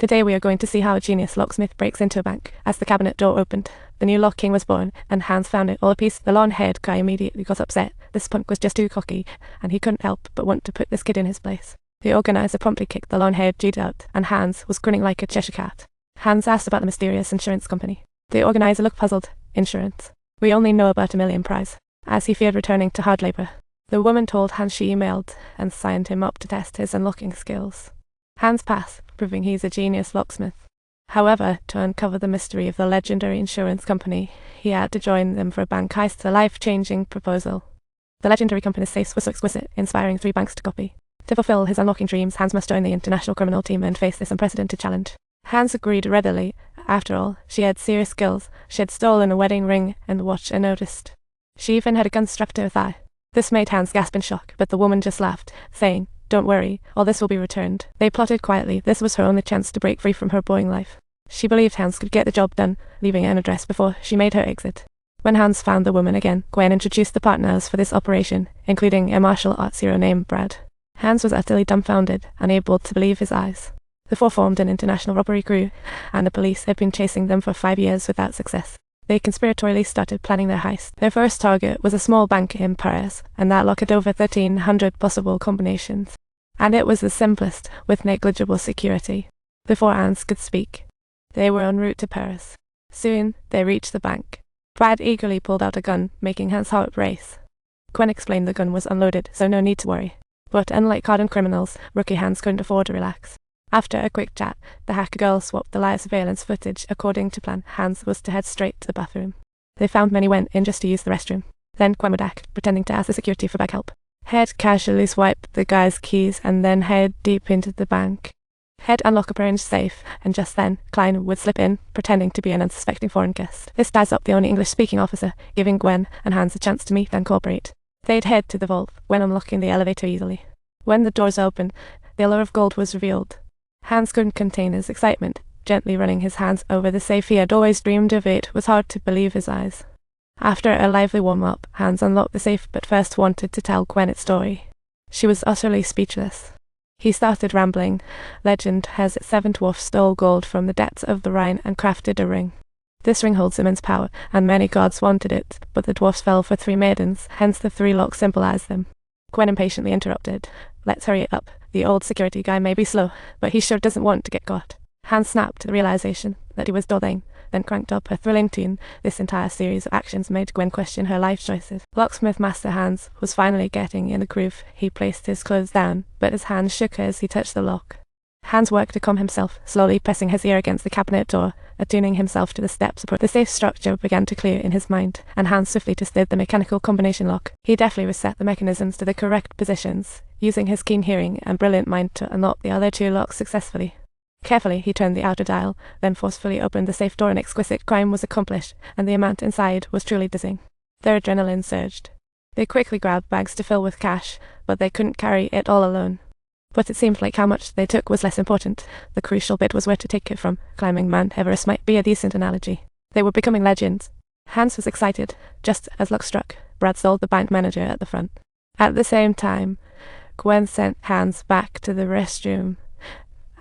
Today we are going to see how a genius locksmith breaks into a bank. As the cabinet door opened, the new lock king was born, and Hans found it all a piece. The long-haired guy immediately got upset. This punk was just too cocky, and he couldn't help but want to put this kid in his place. The organizer promptly kicked the long-haired dude out, and Hans was grinning like a Cheshire cat. Hans asked about the mysterious insurance company. The organizer looked puzzled. Insurance? We only know about $1 million prize, as he feared returning to hard labor. The woman told Hans she emailed and signed him up to test his unlocking skills. Hans passed, proving he's a genius locksmith. However, to uncover the mystery of the legendary insurance company, he had to join them for a bank heist, a life-changing proposal. The legendary company's safes were so exquisite, inspiring 3 banks to copy. To fulfill his unlocking dreams, Hans must join the international criminal team and face this unprecedented challenge. Hans agreed readily. After all, she had serious skills. She had stolen a wedding ring and watch unnoticed. She even had a gun strapped to her thigh. This made Hans gasp in shock, but the woman just laughed, saying, "Don't worry, all this will be returned." They plotted quietly. This was her only chance to break free from her boring life. She believed Hans could get the job done, leaving an address before she made her exit. When Hans found the woman again, Gwen introduced the partners for this operation, including a martial arts hero named Brad. Hans was utterly dumbfounded, unable to believe his eyes. The 4 formed an international robbery crew, and the police had been chasing them for 5 years without success. They conspiratorially started planning their heist. Their first target was a small bank in Paris, and that locked over 1,300 possible combinations. And it was the simplest, with negligible security. Before Hans could speak, they were en route to Paris. Soon, they reached the bank. Brad eagerly pulled out a gun, making Hans' heart race. Gwen explained the gun was unloaded, so no need to worry. But unlike hardened criminals, rookie Hans couldn't afford to relax. After a quick chat, the hacker girl swapped the live surveillance footage. According to plan, Hans was to head straight to the bathroom. They found many went in just to use the restroom. Then Gwen would act, pretending to ask the security for bag help. Head casually swipe the guy's keys and then head deep into the bank. Head unlock a orange safe, and just then, Klein would slip in, pretending to be an unsuspecting foreign guest. This ties up the only English-speaking officer, giving Gwen and Hans a chance to meet and cooperate. They'd head to the vault, Gwen unlocking the elevator easily. When the doors opened, the allure of gold was revealed. Hans couldn't contain his excitement, gently running his hands over the safe. He had always dreamed of it. Was hard to believe his eyes. After a lively warm-up, Hans unlocked the safe but first wanted to tell Gwen its story. She was utterly speechless. He started rambling. Legend has it 7 dwarfs stole gold from the depths of the Rhine and crafted a ring. This ring holds immense power, and many gods wanted it, but the dwarfs fell for 3 maidens, hence the 3 locks symbolize them. Gwen impatiently interrupted. "Let's hurry it up. The old security guy may be slow, but he sure doesn't want to get caught." Hans snapped to the realization that he was dawdling, then cranked up a thrilling tune. This entire series of actions made Gwen question her life choices. Locksmith Master Hans was finally getting in the groove. He placed his clothes down, but his hand shook as he touched the lock. Hans worked to calm himself, slowly pressing his ear against the cabinet door, attuning himself to the step support. The safe structure began to clear in his mind, and Hans swiftly tested the mechanical combination lock. He deftly reset the mechanisms to the correct positions, using his keen hearing and brilliant mind to unlock the other 2 locks successfully. Carefully, he turned the outer dial, then forcefully opened the safe door. An exquisite crime was accomplished, and the amount inside was truly dizzying. Their adrenaline surged. They quickly grabbed bags to fill with cash, but they couldn't carry it all alone. But it seemed like how much they took was less important. The crucial bit was where to take it from. Climbing Mount Everest might be a decent analogy. They were becoming legends. Hans was excited. Just as luck struck, Brad stole the bank manager at the front. At the same time, Gwen sent Hans back to the restroom,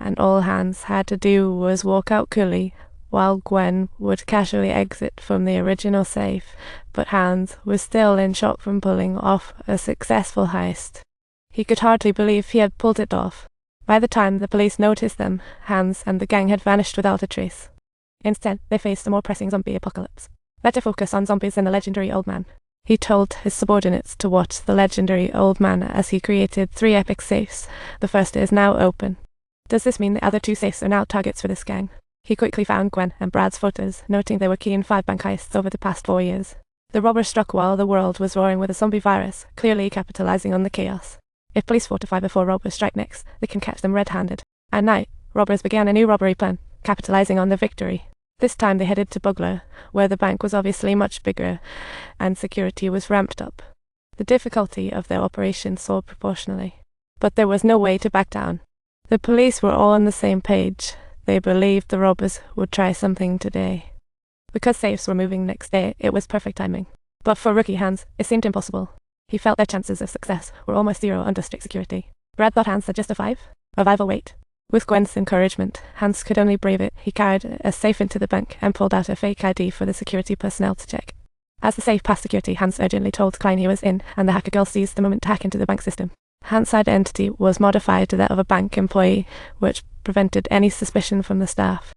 and all Hans had to do was walk out coolly, while Gwen would casually exit from the original safe. But Hans was still in shock from pulling off a successful heist. He could hardly believe he had pulled it off. By the time the police noticed them, Hans and the gang had vanished without a trace. Instead, they faced a more pressing zombie apocalypse. Better focus on zombies than the legendary old man. He told his subordinates to watch the legendary old man as he created 3 epic safes. The first is now open. Does this mean the other 2 safes are now targets for this gang? He quickly found Gwen and Brad's photos, noting they were key in 5 bank heists over the past 4 years. The robbers struck while the world was roaring with a zombie virus, clearly capitalizing on the chaos. If police fortify before robbers strike next, they can catch them red-handed. At night, robbers began a new robbery plan, capitalizing on the victory. This time they headed to Bugler, where the bank was obviously much bigger, and security was ramped up. The difficulty of their operation soared proportionally. But there was no way to back down. The police were all on the same page. They believed the robbers would try something today. Because safes were moving next day, it was perfect timing. But for rookie Hans, it seemed impossible. He felt their chances of success were almost 0 under strict security. Brad thought Hans had just a 5? Revival rate. With Gwen's encouragement, Hans could only brave it. He carried a safe into the bank and pulled out a fake ID for the security personnel to check. As the safe passed security, Hans urgently told Klein he was in, and the hacker girl seized the moment to hack into the bank system. Hans' identity was modified to that of a bank employee, which prevented any suspicion from the staff.